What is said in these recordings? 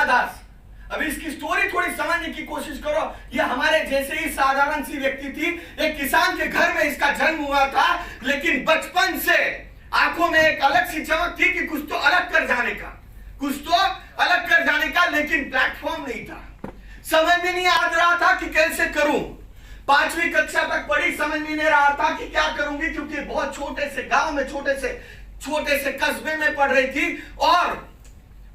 हिमा दास। अभी इसकी स्टोरी थोड़ी समझने की कोशिश करो। ये हमारे जैसे ही साधारण सी व्यक्ति थी, एक किसान के घर में इसका जन्म हुआ था, लेकिन बचपन से आंखों में एक अलग सी चमक थी कि कुछ तो अलग कर जाने का, कुछ तो अलग कर जाने का, लेकिन प्लेटफॉर्म नहीं था। समझ में नहीं आ रहा था कि कैसे करूं। 5वीं कक्षा तक पढ़ी, समझ में नहीं रहा था कि क्या करूंगी, क्योंकि बहुत छोटे से गांव में, छोटे से कस्बे में पढ़ रही थी, और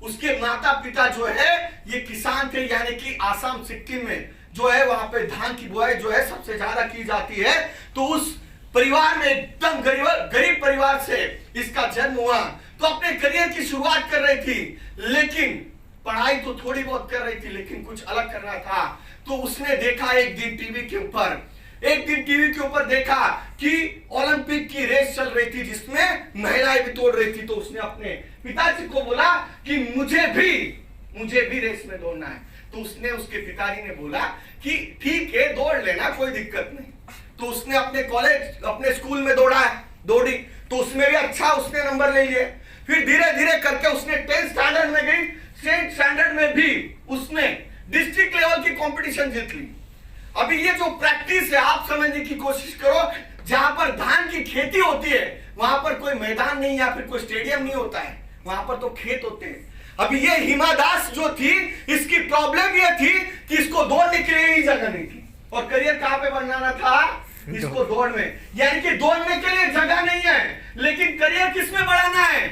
उसके माता पिता जो है ये किसान थे, यानी कि आसाम सिक्किम में जो है वहां पे धान की बुआई जो है सबसे ज्यादा की जाती है। तो उस परिवार में, एकदम गरीब परिवार से इसका जन्म हुआ। तो अपने करियर की शुरुआत कर रही थी, लेकिन पढ़ाई तो थोड़ी बहुत कर रही थी, लेकिन कुछ अलग करना था। तो उसने देखा एक दिन टीवी के ऊपर देखा कि ओलंपिक की रेस चल रही थी, जिसमें महिलाएं भी दौड़ रही थी। तो उसने अपने पिताजी को बोला कि मुझे भी रेस में दौड़ना है। तो उसके पिताजी ने बोला कि ठीक है, दौड़ लेना, कोई दिक्कत नहीं। तो उसने अपने स्कूल में दौड़ी, तो उसमें भी अच्छा उसने नंबर ले लिए। फिर धीरे धीरे करके उसने 10th स्टैंडर्ड में गई, 10th स्टैंडर्ड में भी उसने डिस्ट्रिक्ट लेवल की कंपटीशन जीत ली। अभी ये जो प्रैक्टिस है, आप समझने की कोशिश करो। जहां पर धान की खेती होती है, वहां पर कोई मैदान नहीं या फिर कोई स्टेडियम नहीं होता है, वहां पर तो खेत होते हैं। अभी ये हिमा दास जो थी, इसकी प्रॉब्लम ये थी कि इसको दौड़ने के लिए ही जगह नहीं थी, और करियर कहां पे बनाना था, इसको दौड़ में। यानी कि दौड़ने के लिए जगह नहीं है, लेकिन करियर किस में बढ़ाना है,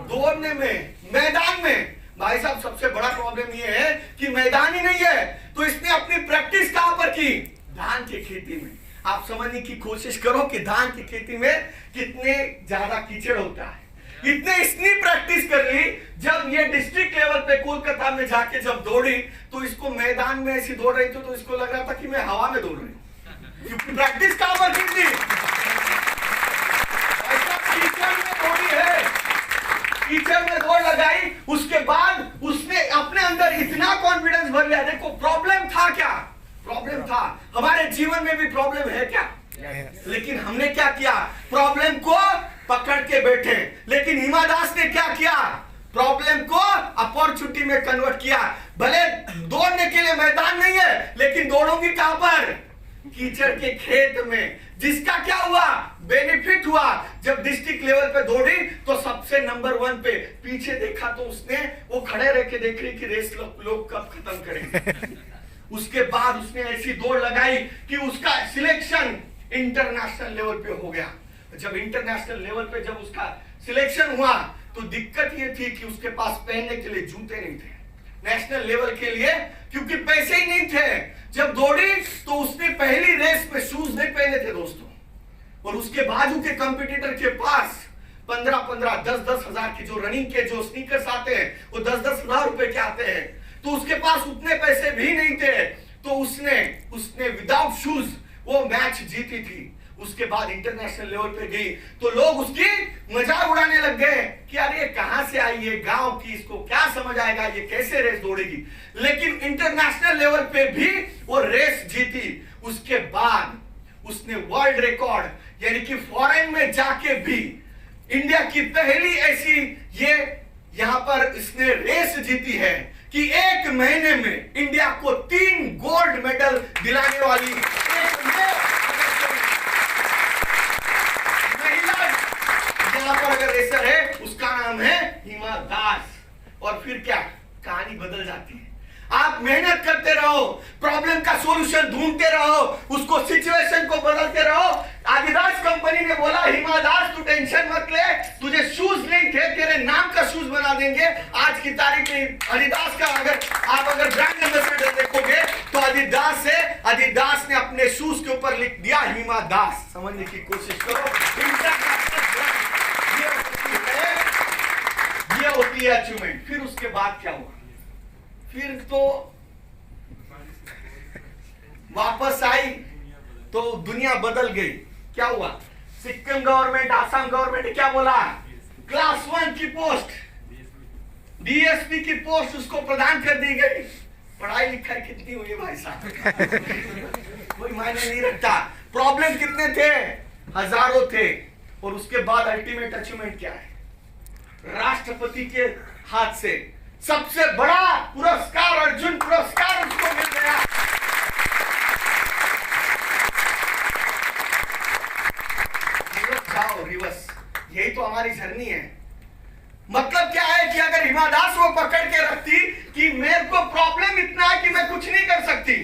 दौड़ने में, मैदान में। भाई साहब, सबसे बड़ा प्रॉब्लम ये है कि मैदान ही नहीं है। तो इसने अपनी प्रैक्टिस कहां पर की, धान की खेती में। आप समझने की कोशिश करो कि धान की खेती में कितने ज्यादा कीचड़ होता है। इसने प्रैक्टिस कर ली। जब ये डिस्ट्रिक्ट लेवल पे कोलकाता में जाके जब दौड़ी, तो इसको मैदान में ऐसी दौड़ रही थी, तो इसको लग रहा था कि मैं हवा में दौड़ रही हूँ, क्योंकि प्रैक्टिस कहां पर की थी, कीचड़ में दौड़ी है, कीचड़ में दौड़ लगाई। उसके बाद उसने अपने अंदर इतना कॉन्फिडेंस भर लिया। देखो, प्रॉब्लम था क्या, प्रॉब्लम था, हमारे जीवन में भी प्रॉब्लम है क्या, लेकिन हमने क्या किया, प्रॉब्लम को पकड़ के बैठे। लेकिन हिमा दास ने क्या किया, प्रॉब्लम को अपॉर्चुनिटी में कन्वर्ट किया। भले दौड़ने के लिए मैदान नहीं है, लेकिन दौड़ोगी कहां पर, कीचड़ के खेत में। जिसका क्या हुआ, बेनिफिट हुआ। जब डिस्ट्रिक्ट लेवल पे दौड़ी, तो सबसे नंबर 1 पे। पीछे देखा तो उसने, वो खड़े रह के देख रही कि रेस लोग कब खत्म करेंगे। उसके बाद उसने ऐसी दौड़ लगाई कि उसका सिलेक्शन इंटरनेशनल लेवल पे हो गया। जब इंटरनेशनल लेवल पे जब उसका सिलेक्शन हुआ, तो दिक्कत ये थी कि उसके पास पहनने के लिए जूते नहीं थे नेशनल लेवल के लिए, क्योंकि पैसे ही नहीं थे। जब दौड़ी तो उसने पहली रेस में शूज नहीं पहने थे दोस्तों, और उसके बाजू के कंपटीटर के पास 15-15, 10-10 हजार के जो रनिंग के जो स्नीकर्स आते हैं, वो 10-10 हजार रुपए के आते हैं। तो उसके पास उतने पैसे भी नहीं थे। तो उसने विदाउट शूज वो मैच जीती थी। उसके बाद इंटरनेशनल लेवल पे गई, तो लोग उसकी मजाक उड़ाने लग गए कि यार ये कहां से आई है, गांव की, इसको क्या समझ आएगा, ये कैसे रेस दौड़ेगी। लेकिन इंटरनेशनल लेवल पे भी वो रेस जीती। उसके बाद उसने वर्ल्ड रिकॉर्ड, यानी कि फॉरेन में जाके भी इंडिया की पहली ऐसी ये यहां पर इसने रेस जीती है कि 1 महीने में इंडिया को 3 गोल्ड मेडल दिलाने वाली महिला पर अगर रेसर है, उसका नाम है हिमा दास। और फिर क्या, कहानी बदल जाती है। आप मेहनत करते रहो, प्रॉब्लम का सॉल्यूशन ढूंढते रहो, उसको सिचुएशन को बदलते रहो। आदिदास कंपनी ने बोला, हिमा दास तू टेंशन मत ले, तुझे शूज नहीं थे, तेरे नाम का शूज बना देंगे। आज की तारीख में आदिदास का अगर ब्रांड एम्बेसडर देखोगे तो आदिदास ने अपने शूज के ऊपर लिख दिया हिमा दास। समझने की कोशिश करो, ये होती है अचीवमेंट। फिर उसके बाद क्या हुआ, फिर तो वापस आई तो दुनिया बदल गई। क्या हुआ, सिक्किम गवर्नमेंट, आसाम गवर्नमेंट ने क्या बोला, क्लास 1 की पोस्ट, डीएसपी की पोस्ट उसको प्रदान कर दी गई। पढ़ाई लिखाई कितनी हुई भाई साहब, कोई मायने नहीं रखता। प्रॉब्लम कितने थे, हजारों थे। और उसके बाद अल्टीमेट अचीवमेंट क्या है, राष्ट्रपति के हाथ से सबसे बड़ा पुरस्कार अर्जुन पुरस्कार उसको मिल गया। रिवर्स जाओ, रिवर्स, यही तो हमारी जर्नी है। मतलब क्या है कि अगर हिमा दास वो पकड़ के रखती कि मेरे को प्रॉब्लम इतना है कि मैं कुछ नहीं कर सकती।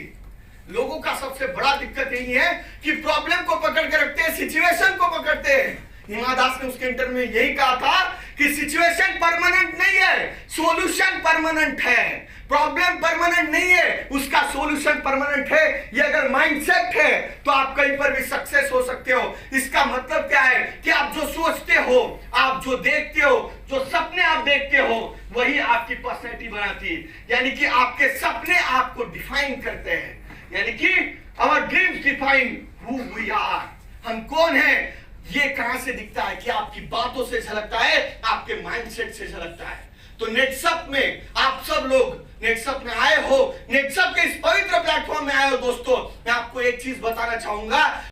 लोगों का सबसे बड़ा दिक्कत यही है कि प्रॉब्लम को पकड़ के रखते हैं, सिचुएशन को पकड़ते हैं। हिमा दास ने उसके इंटरव्यू में यही कहा था कि सिचुएशन परमानेंट नहीं है, सॉल्यूशन परमानेंट है। प्रॉब्लम परमानेंट नहीं है, उसका सॉल्यूशन परमानेंट है। ये अगर माइंडसेट है तो आप कहीं पर भी सक्सेस हो सकते हो। इसका मतलब क्या है कि आप जो सोचते हो, आप जो देखते हो, जो सपने आप देखते हो, वही आपकी पर्सनैलिटी बनाती है। यानी कि आपके सपने आपको डिफाइन करते हैं। यानी कि our dreams define who we are, हम कौन हैं। ये कहां से दिखता है कि आपकी बातों से झलकता है, आपके माइंडसेट से झलकता है। तो नेटसप में आप सब लोग नेटसप में आए हो, नेटसप के इस पवित्र प्लेटफॉर्म में आए हो दोस्तों। मैं आपको एक चीज बताना चाहूंगा,